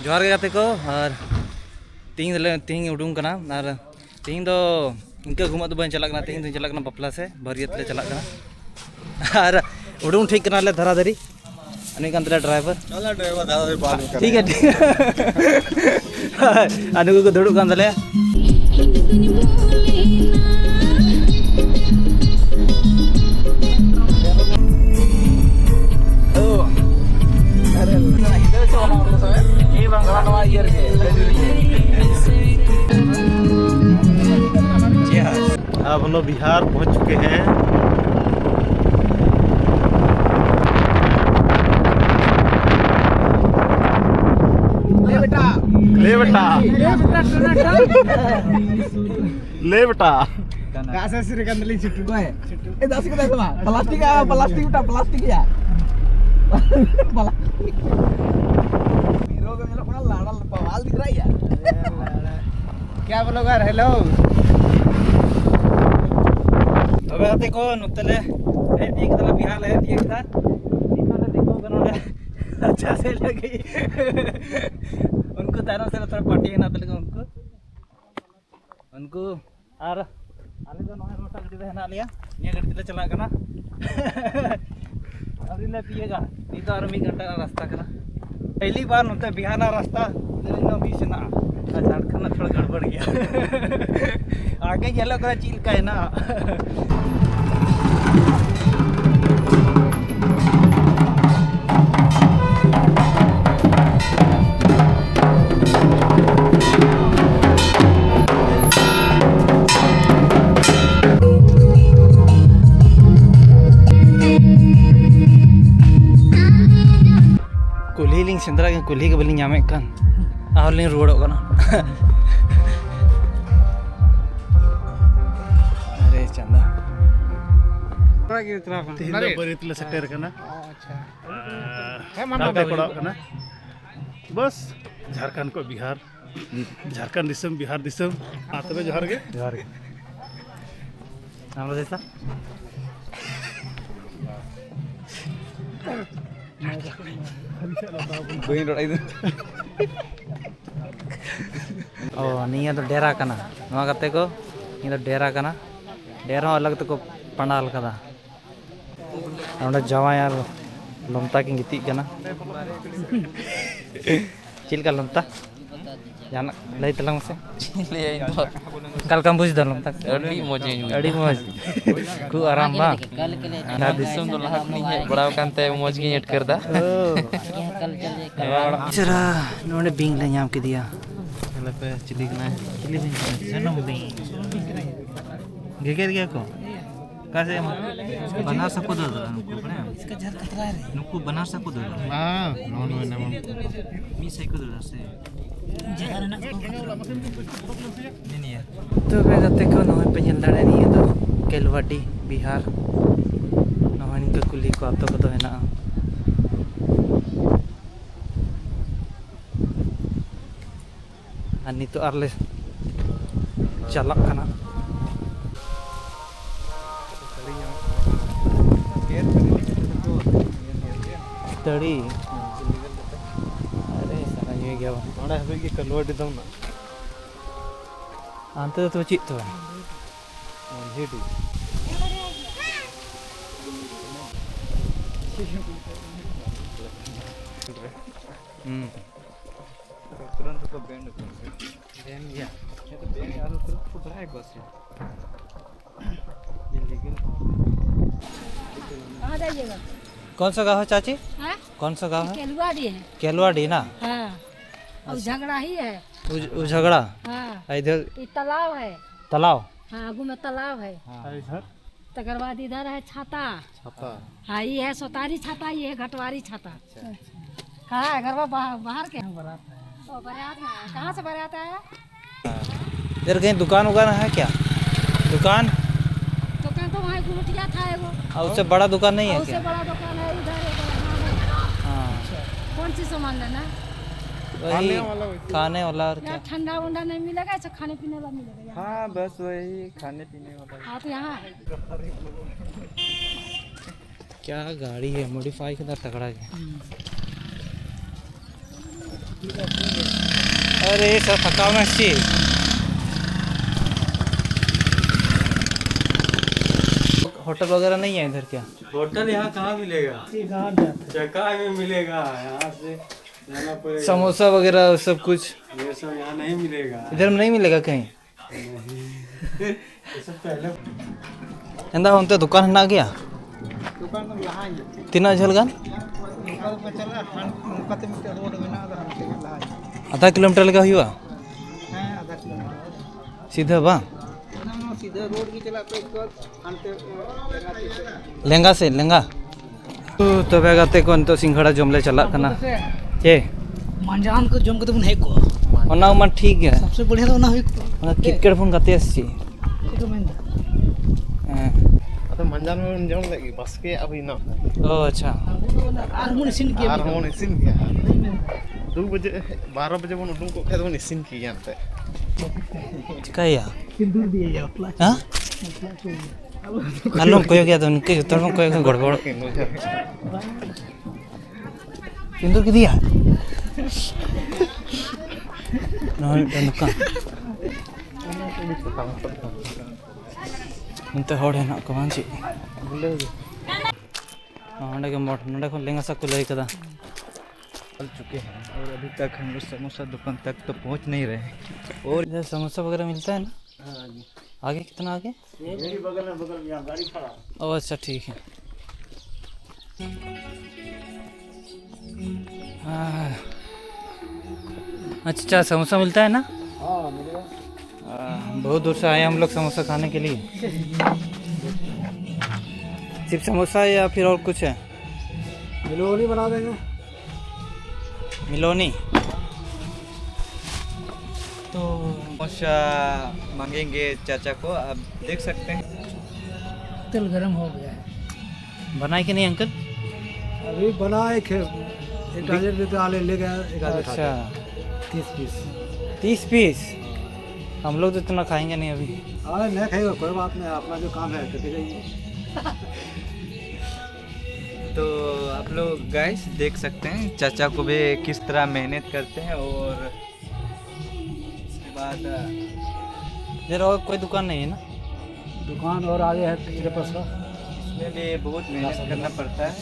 जोहार के गाते को और तीन उडूंग कना और तीन दो इनका घुमा तो बन चला तीन दिन चला बापला से भरियत ले चला और उडूंग ठीक करना ले धरा धरी अनेक ड्राइवर ठीक है अनुको को दुड़ू कान दले अब हम लोग बिहार पहुंच चुके हैं। ले बेटा ले बेटा कासे श्रीकांतली चिट्टू है ए 10 के देखो प्लास्टिक उठा प्लास्टिक या हीरो के मेरा बड़ा लाड़ा बवाल दिख रहा है यार क्या बोलोगे यार हेलो तबे देखो नुतले ए दिख तले बिहार ले दिख था निकाले देखो कनोडे अच्छा से लगी उनको तारों से थोड़ा पार्टी ना तले उनको और आले जो नया मोटा गड्डी रहना लिया ये गड्डी ले चला करना अभी ले पिएगा ये तो और 1 घंटा का रास्ता करना पहली बार नुते बिहार ना रास्ता नो बीच ना झारखंड थोड़ा गड़बड़ गया आगे येलो कलर चील का है ना कुल्ही सेंद्रा के कुल्ही के बलिंग नामे कान आहलिंग रुवाड़ो काना अरे चंदा बरित ले सेटेर कना अच्छा कोड़ा कना बस झारखंड को बिहार झारखंड दिसम बिहार दिसम तबे जोहार के हमरा जैसा ओ निया तो डेरा कना नवा कते को नि तो डेरा कना डेरा अलग तो को पंडाल कदा ओंडे जावा यार लमता की गिती कना चिलका लमता जाना लई तलंग से कल कम बुझ दलम तक अड़ी मौज कु आराम बा ना दिसम तो लहा खनी हे बड़ा कांते मौज गी एट करदा चरा नोने बिंग ले नाम के दिया चले पे चिली कना चिली बिंग सनम बिंग गेगर गया को कैसे बना सको दो इसका झर कतरा रे नुकु बना सको दो हां नो ना मी सको दो से तो बेगते को नोय पे ñel दाड़े नहीं तो केलवाडी बिहार नोय निका कुली को आतो को तो है ना अनि तो आरले चलक कना तड़ी गया नोडे हबे की कलवाडी दम ना अंत तो चित तो हेडी तुरंत तो बैंड या ये तो बैंड यार तुरंत तो ड्राइव बस ये लीगल कहां जाइएगा कौन सा गांव है चाची हैं कौन सा गांव है केलवाड़ी है केलवाडी ना हां और झगड़ा ही है झगड़ा हाँ इधर तालाब है तालाब हाँ आगू में तालाब है इधर तकर बाद इधर है छाता छाता हाँ ये है सोतारी छाता ये है घटवारी छाता कहाँ है घर बाहर के बारात में कहाँ से बारात आया इधर कहीं दुकान उकान है क्या दुकान दुकान तो वहाँ गुमटिया था एगो और उससे बड़ा दुकान नहीं है उससे क्या बड़ा दुकान है इधर हाँ कौन सी सामान लेना वही खाने वाला और क्या ठंडा वंडा नहीं मिलेगा ऐसा खाने पीने वाला मिलेगा हाँ बस वही खाने पीने वाला हाँ तो यहाँ है क्या गाड़ी है मॉडिफाई कितना तगड़ा है अरे सब थका में सी होटल वगैरह नहीं है इधर क्या? होटल यहाँ कहाँ मिलेगा? जगह में मिलेगा, यहाँ से जाना पड़ेगा। समोसा वगैरह सब कुछ ये सब यहाँ नहीं मिलेगा। इधर में नहीं मिलेगा कहीं? ये सब पहले ಎಂದ ಅಂತ ದುಕಾನ್ ಹಣ್ಣ ಆಗ್ಯಾ दुकान में लहाई ತಿನ್ನ ಜಲ್ಗನ್ ऊपर में चला कते मीटर रोड में ना अगर हम के लहाई आधा किलोमीटर लगा हुआ है आधा किलोमीटर सीधा बा ना सीधा रोड की चला पे तो अंते लेंगा से लेंगा तो तबे गाते कोन तो सिंघड़ा जमले चला कना ए मंजान को जम के तो नहीं को ओना मन ठीक है सबसे बढ़िया तो ना हुई को ओना क्रिकेट फोन गाते आसी तो मैं atau manjan mau jom lagi pas ke apa ini ओ अच्छा हारमोन सिन के harmon isin ya 2 बजे 12 बजे बन उठूं को खेत बन isin की यहाँ पे चिकाया सिंदूर दिए जाओ हां अल्लों कोयो गया तो उनके तोड़ कोयो गड़बड़ सिंदूर के दिया ना दुकान इंते होड़ है ना कमान ची नोंडे के मोट नोंडे को लेंगा सा को लई कदा चल चुके हैं और अभी तक हम लोग समोसा दुकान तक तो पहुंच नहीं रहे और इधर समोसा वगैरह मिलता है ना आगे कितना आगे मेरी बगल में यहाँ गाड़ी खड़ा ओ अच्छा ठीक है अच्छा समोसा मिलता है ना हां मिलेगा बहुत दूर से आए हम लोग समोसा खाने के लिए सिर्फ समोसा या फिर और कुछ है मिलोनी बना देंगे मिलोनी तो समोसा मांगेंगे चाचा को, आप देख सकते हैं। तेल गरम हो गया है बनाए कि नहीं अंकल? अभी बनाए खे एक डजन भी तो आले ले गया एक आदमी अच्छा 30 पीस 30 पीस हम लोग तो इतना खाएंगे नहीं अभी अरे नहीं खाएगा कोई बात नहीं अपना जो काम है करके जाइए तो आप लोग गाइस देख सकते हैं चाचा को भी किस तरह मेहनत करते हैं। और इसके बाद इधर और कोई दुकान नहीं है ना? दुकान और आगे है पिछले पास का इसमें भी बहुत मेहनत करना पड़ता है,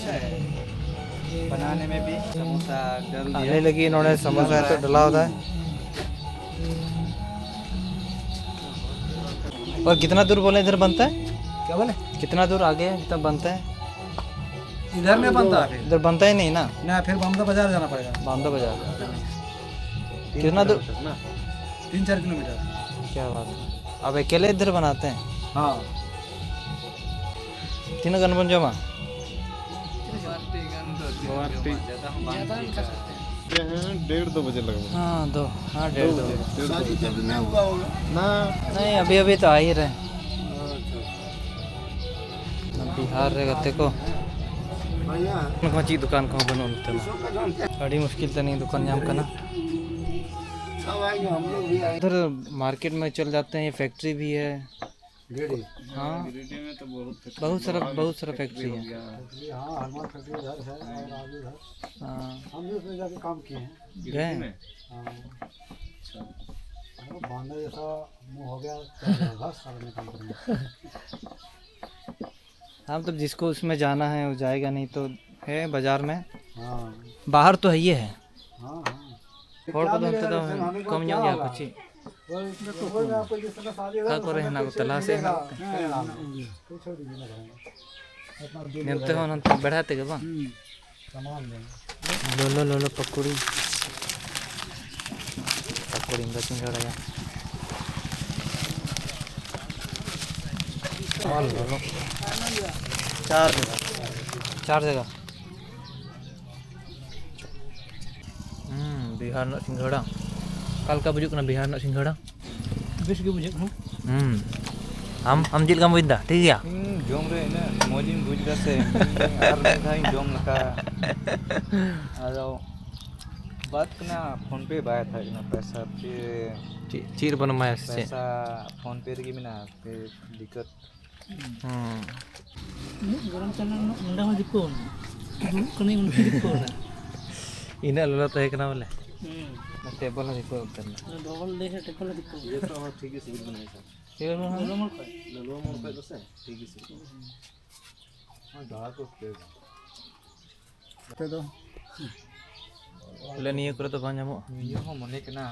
बनाने में भी। समोसा डल आने दिया, लगी इन्होंने समोसा तो डला होता है। और कितना दूर बोले इधर बनता है? क्या बोले कितना दूर आगे है कितना बनता है? इधर नहीं बनता है इधर बनता ही नहीं ना? ना फिर बमदा बाजार जाना पड़ेगा बांधो बाजार कितना दूर? 3-4 किलोमीटर क्या बात है, अब अकेले इधर बनाते हैं? हाँ तीन गन बन जामा 1:30-2 बजे लगभग हाँ 1:30 ना नहीं अभी अभी तो आ ही रहे बिहार रे गते को मची दुकान को बनो बड़ी मुश्किल तो नहीं दुकान जाम करना। उधर मार्केट में चल जाते हैं, ये फैक्ट्री भी है। हाँ बहुत सारा फैक्ट्री है। हाँ हम भी उसमें जाके काम किए हैं गए बांधा जैसा मुंह हो गया बस साल में काम करेंगे हाँ तो जिसको उसमें जाना है वो जाएगा, नहीं तो है बाजार में। हाँ बाहर तो है ये है हाँ और को तो कम नहीं गया कुछ का करे ना तला से नेते हो ना तो बढ़ाते के बा लो लो लो पकौड़ी इंगा सिंघाड़ा या लो लो 4 जगह बिहार ना सिंघाड़ा काल का बुजुक ना बिहार ना सिंघाड़ा बेस के बुझे हूँ हम जिल का बुझदा ठीक गया जोम रे ना मोजिन बुझदा से आर खाई जोम लका आरो बात ना फोन पे बाय था ना पैसा पे चीर बनमाया से पैसा फोन पे रे ना पे दिक्कत गरम चना मुंडा में दिक्को ना कने उन दिक्को ना इना लला तो है ना बोले टेबल है देखो उधर में डबल देखे टेबल दिक्कत ये तो हम ठीक है सिविल बनाए सर टेबल में ललो मोड़ पे तो से ठीक है सिविल हां दाल तो ते दो बोले निये करे तो बां ᱧᱟᱢᱚᱜ ये हो मने कना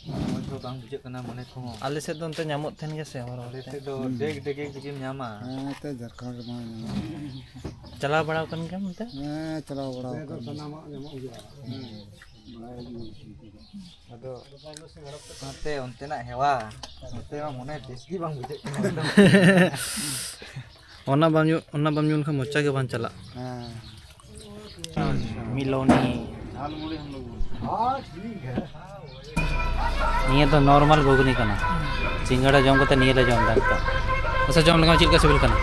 मौज हो बांग बुझे कना मने को आले से तो उनते ᱧᱟᱢᱚᱜ ᱛᱟᱦᱮᱱ ᱜᱮᱭᱟ ᱥᱮ ᱦᱚᱨ ते तो डेग डेगे जिम ᱧᱟᱢᱟ हां ते झारखंड में चलाव बड़ा कन के उनते हां चलाओ बड़ा अदो नते ontenak hewa नते मा मने बेसगी बांग बुझे कना ओना बम ᱧᱩ लखा मोचा के बां चला हां मिलोनी हां ठीक है निये तो नॉर्मल घुगनी कना सिंगड़ा जम कते निये ले जम दाता अच्छा जम लगा चिलका सिविल कना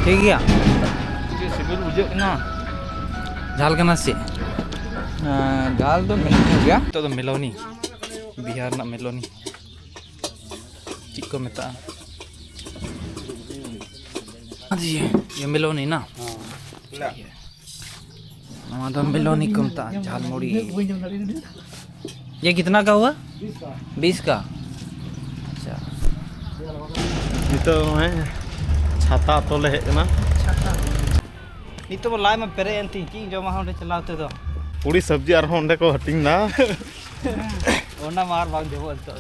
ठीक गया सिविल बुझे कना झाल कना से दाल तो मिल गया तो मिलोनी बिहार ना मिलोनी चिक को मेता जी ये मिलोनी ना हाँ तो मिलोनी को मेता झालमुड़ी ये कितना का हुआ 20 का अच्छा नितो है छाता तो ले हेना नी तो लाइ में पेरे एंती की जो वहां उठे चलाते तो पूरी सब्जी और होंडे को हटिंग ना ओना मार भाग देबो तो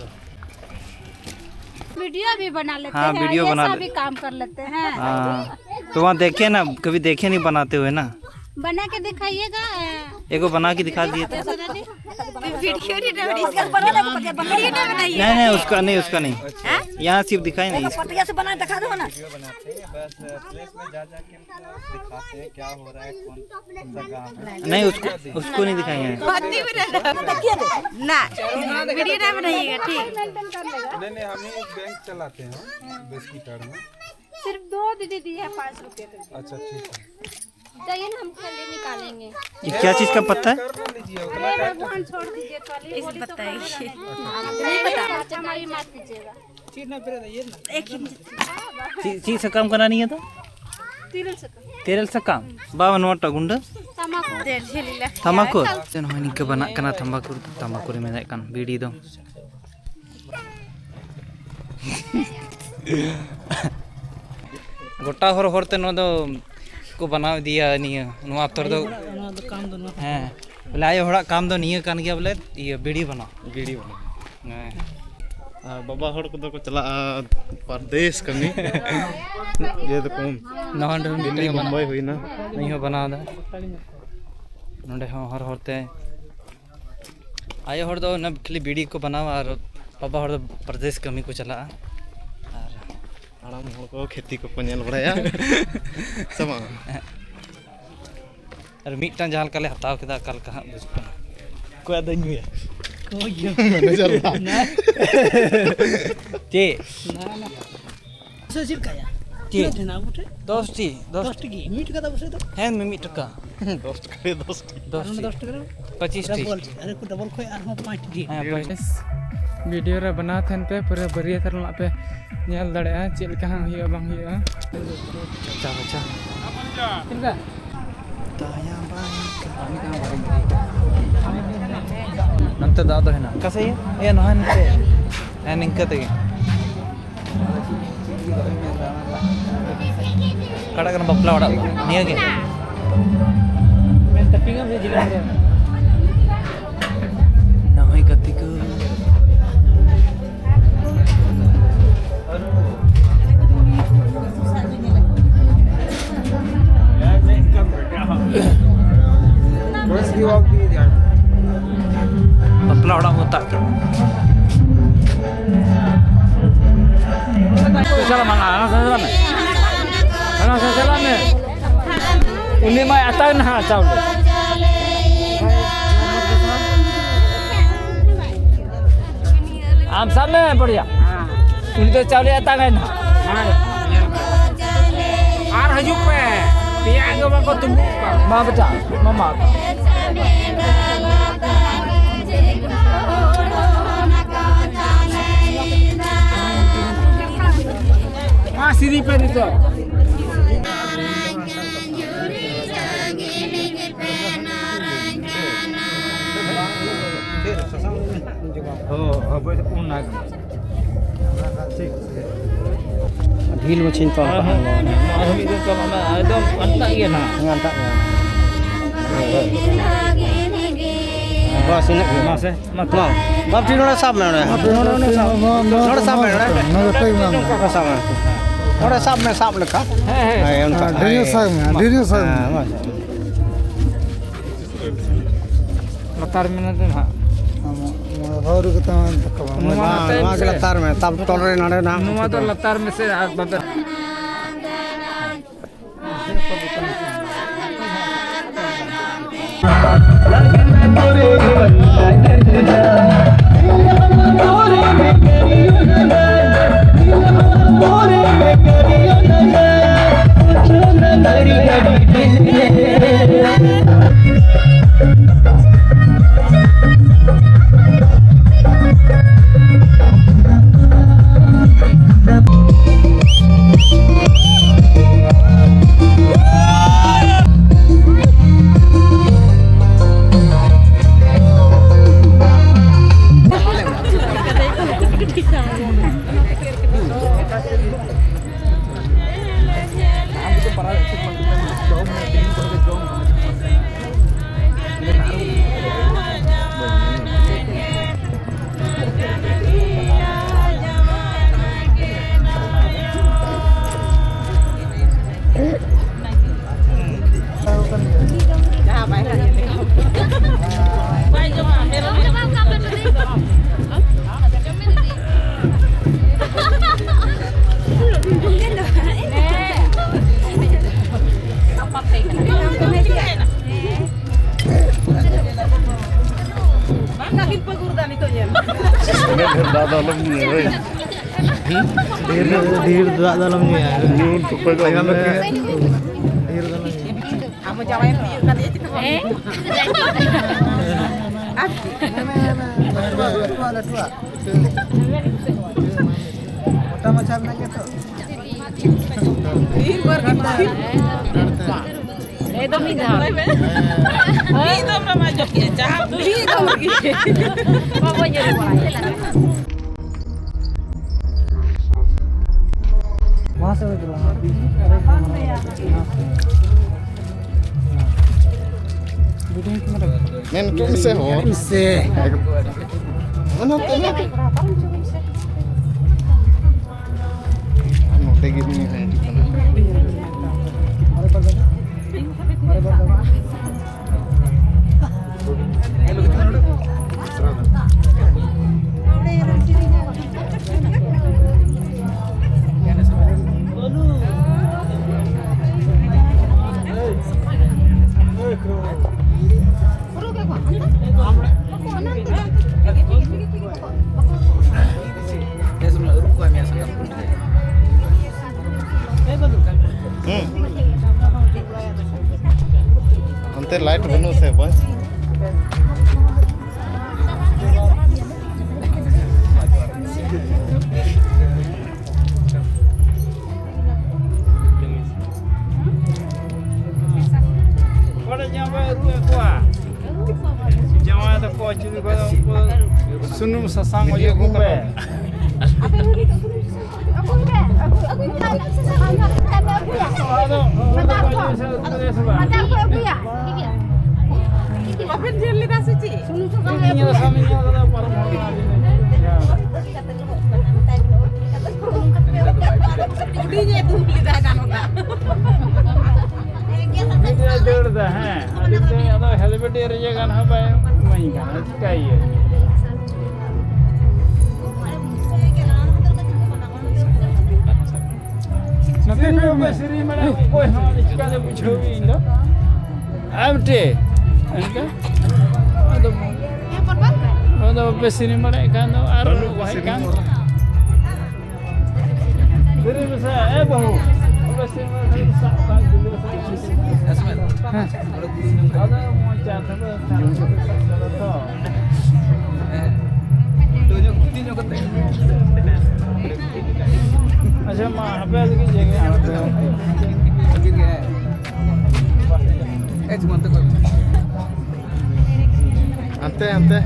वीडियो भी बना लेते हाँ, हैं वीडियो ये बना सब भी काम कर लेते हैं हाँ तो वहाँ देखे ना कभी देखे नहीं बनाते हुए ना बना के दिखाइएगा एगो बना के दिखा दिए थे वीडियो नहीं उसका नहीं यहाँ सिर्फ दिखाई नहीं इसको। से बना दिखा दो ना बनाते हैं बस प्लेस में जा जाके दिखाते हैं क्या हो रहा है कौन सा गांव है नहीं उसको नहीं दिखाई है ना वीडियो ना बनाइएगा ठीक नहीं हम ही बैंक चलाते हैं बेसकी कार्ड में सिर्फ 2 दीदी दिए हैं 5 रुपए अच्छा ठीक है चाहिए ना हम कल निकालेंगे ये क्या चीज़ का पत्ता है भगवान छोड़ दीजिए इस बताइए नहीं पता हमारी मत कीजिएगा चीज से काम करना नहीं है तो तिरल से तेरल से काम बाबा नोट गुंडा तमाकू देर झेलिला तंबाकू जन होय निके बना कना तंबाकू रे मेना कान बीड़ी दो गोटा हर हरते नो दो को बनाव दिया निया नो अतर दो काम दो हां बोले आयो हड़ा काम दो निया कान गया बोले ये बीड़ी बनाओ हां बाबा हड़ को तो चला परदेश कमी ये तो कौन नहन दिल्ली मुंबई हुई ना नहीं हो बना दा नोडे हो हर हरते आयो हड़ दो न खाली बीड़ी को बनाओ और बाबा हड़ दो प्रदेश कमी को चला आराम हड़ को खेती को पनेल बड़ाया समा और मीटा जाल काले हताव केदा कल कहा बुझपन को अदन हुए मैनेजर चे ससिर काया चे ना उठे 10 टी मीट का बसे तो है मिमी टका 10 टका 10 10 टका 25 टी अरे को डबल खोय आर 5 टी हां वीडियो रे बना थन पे पूरा बरिया तरला पे नेल दड़े चेल का हुआ बांग हुआ अच्छा अच्छा किनका ताया नंतर दादो है ना कैसे ये नहन पे है निंका ते कड़ा करना बपला वड़ा निया के मैं टपिंग में जिला रे ना होई गति को बपला वड़ा होता के चला mana ana salah me ini mai atau nah atau am सामने बढ़िया ini तो चावल आता है ना आर हजू पे पिया के बाको तुम मां बता मामा सीधी पे नहीं तो Bil macam tu. एकदम अंता गया ना Ngantak ya. Bas ini mas है मत Bab di mana sab mana? Mana sab mana? Mana sab mana? Mana sab mana sab lekah? Hai, uनका. Dirinya sab mana? Dirinya sab. latar mana tu nak Baru kita mak latar में तब टोलरे नारे ना नuma तो latar में से बदल Dir dalamnya ya. Kamu jawain tuyul kan dia cerita. Ada dua. Otak macam mana tu? Itu minta. Itu mama joki cahap. Itu lagi. Bawa jadi mulai. Masa itu lah. Men tu mesti ho. Mesti. Mana tu ni? Anu tegi ni. Ante light banu se bos. sunum sasang ojo gumbe Sini mereka no aru wahikan. Jadi bisa bahu. Sini mereka tak dulu saya. Ada mau cakap apa? Tunjuk kete. Macam apa lagi jaga? Lagi ke? Cuma tu. Ante.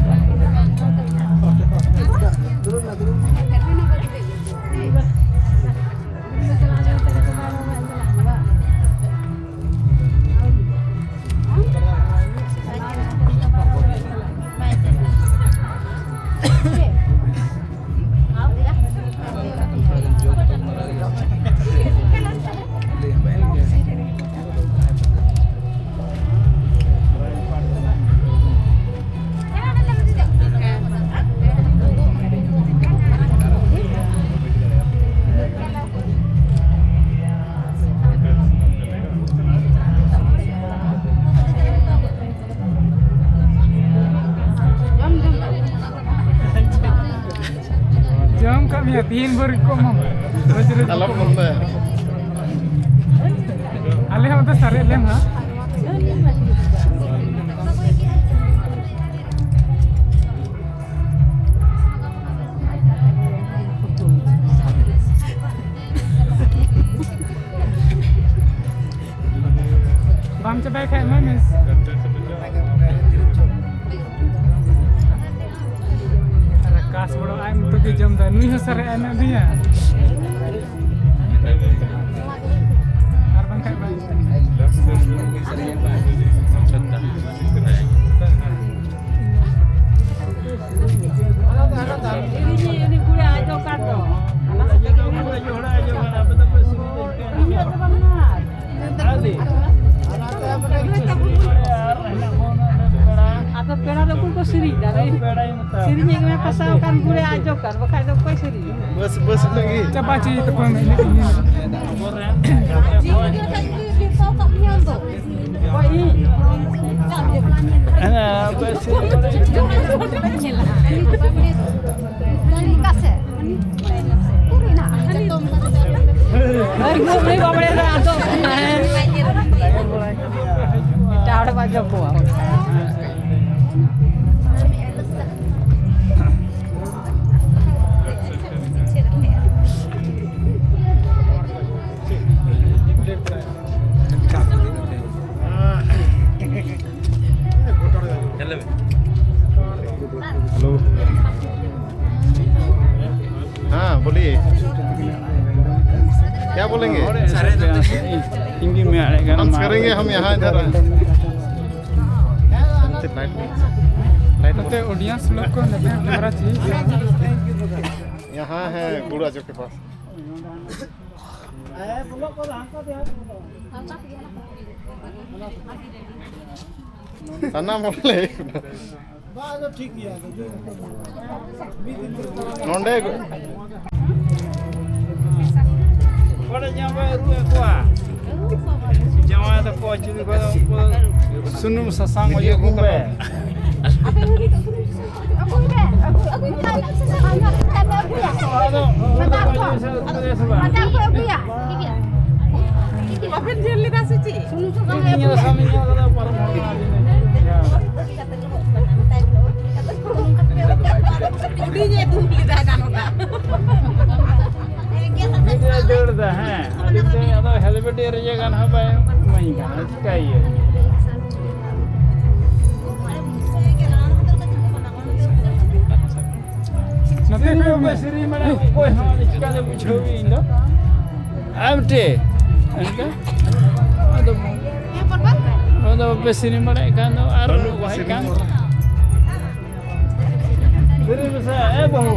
Jom kami ya tin beriko mam. Alam nomor. Ale हम तो सारे लेम ना. Bam cepat kayak mana? Kas bro, I'm to the jump the new sare ana dia. Arban kai bang. Ini kuda aja kato. Atau pera do ko siri dari siri nya kena pasal kan gule ajo kan bakai do koi siri बस लगी Coba ci itu pun ini ini. Hello हाँ बोलिए क्या बोलेंगे Tinggi में आएगा dance करेंगे हम यहाँ इधर तो ऑडियंस लोग को लगे कैमरा चाहिए यहाँ है गुड़ा चौक के पास सन्ना बोले नोंडे sunum sasang ojo kumbe Makan jeli dah suci. Udinya itu beli dah kan udah. dia jor dah hai adiknya ada helmet area kan apa ya main kan kayak nanti kau mesri mana kau hari sekali bujuk ini amte anda ada mesri mana kan aru wahai kan beri besar bahu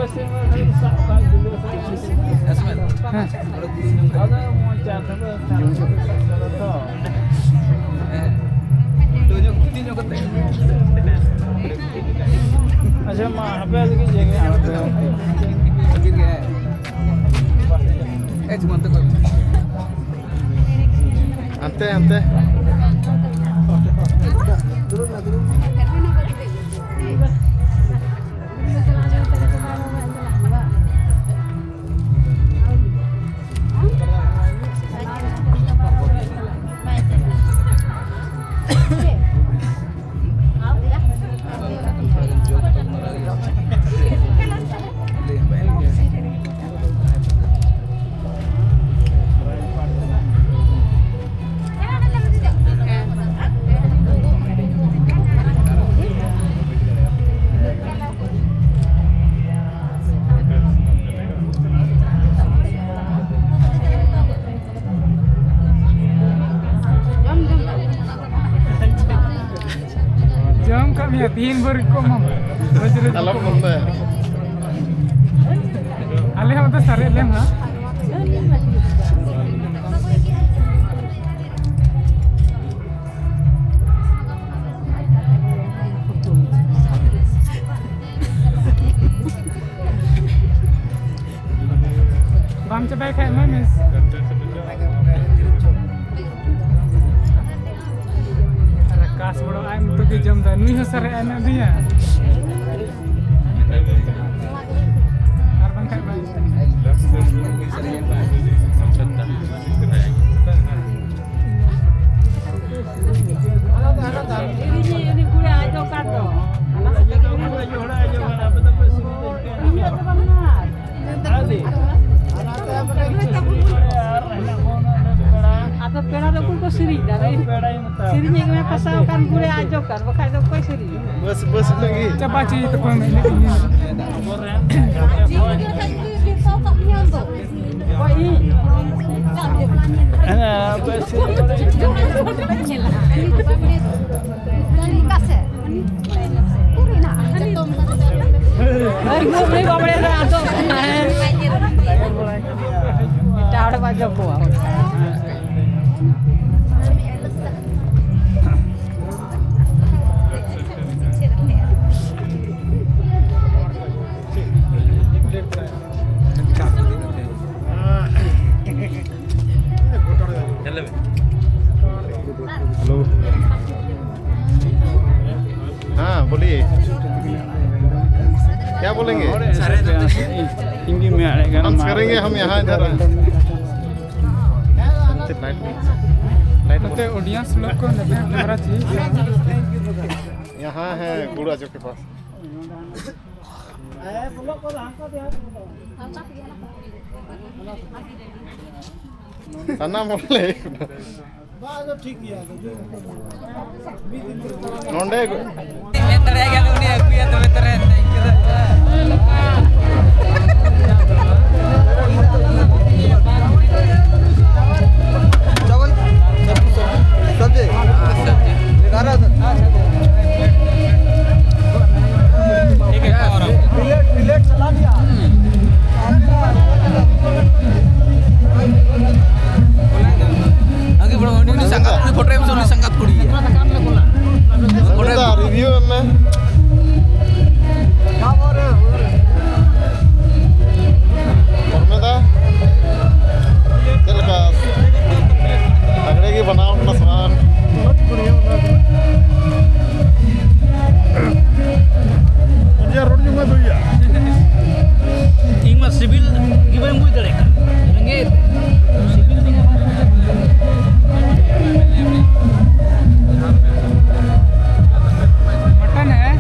mesri mana sakkan dulu ada mau jatuh अच्छा माँ पे लगी जगह अंते अंते Jom kami tin baru kau mam. Alam mana? Ale हम तो सारे लेम ना. Bang coba kayak mana? Kas bro, I'm pergi jam dah. Nuih sare anak dia. Arbang kayak bang. Ini gula aja kan tu. Atau pera tu pun kau siri dah. Siri ni kena pasal kan gula aja kan. Bukan tu kau siri. Bus lagi. Coba cik tu pun ini. Kau ini. Kau beli kau beli dah tu. Kita ada baca buah. Hello हाँ बोलिए क्या बोलेंगे हिंदी में आएगा ना. Dance करेंगे हम यहाँ इधर तो ऑडियंस लोग को कैमरा चाहिए. यहाँ है गुड़ा चौक के पास सन्ना बोले नोंडे रिव्यू में अगड़े की बनाओ अपना सामान रोड जो मत भैया ᱤᱧ ᱢᱟ ᱥᱤᱵᱤᱞ ᱜᱮ ᱵᱟᱹᱧ ᱵᱩᱡᱽ ᱫᱟᱲᱮᱭᱟᱜ ᱠᱟᱱᱟ ᱨᱮᱸᱜᱮᱡ ᱥᱤᱵᱤᱞ ᱛᱮᱜᱮ मटन है.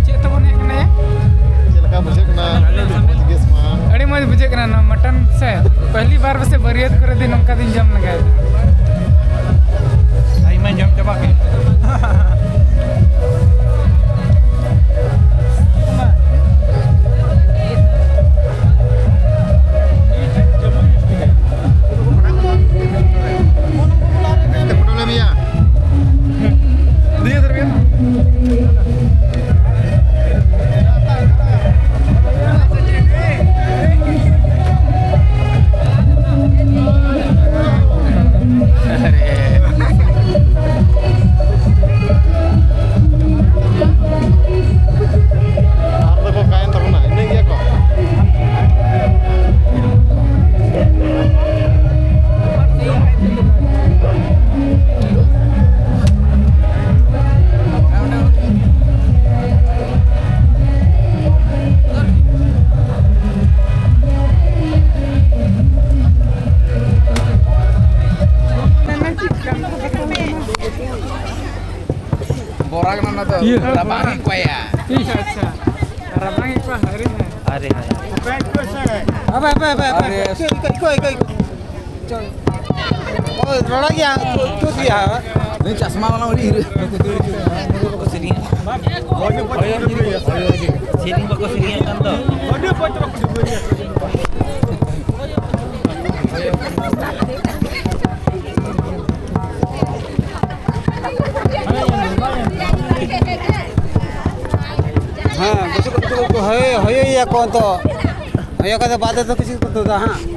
चेक तो बने कने. चलका मुझे ना ये सामान अड़ी मज बुझे कना ना मटन से पहली बार वैसे बरियत करे दिन नमका दिन जम लगा. आई मैं जम चबा के Rabangin ko ya. Iya, अच्छा. Rabangin ko hari है. अरे हाय अबे अबे अबे अबे कोई कोई कोई रोड़ा क्या तो दिया नहीं चश्मा वाला उड़ी को सिरिंग सिरिंग को सिरिंग kan to ये कौन तो ये कहते बात तो किसी को तो हाँ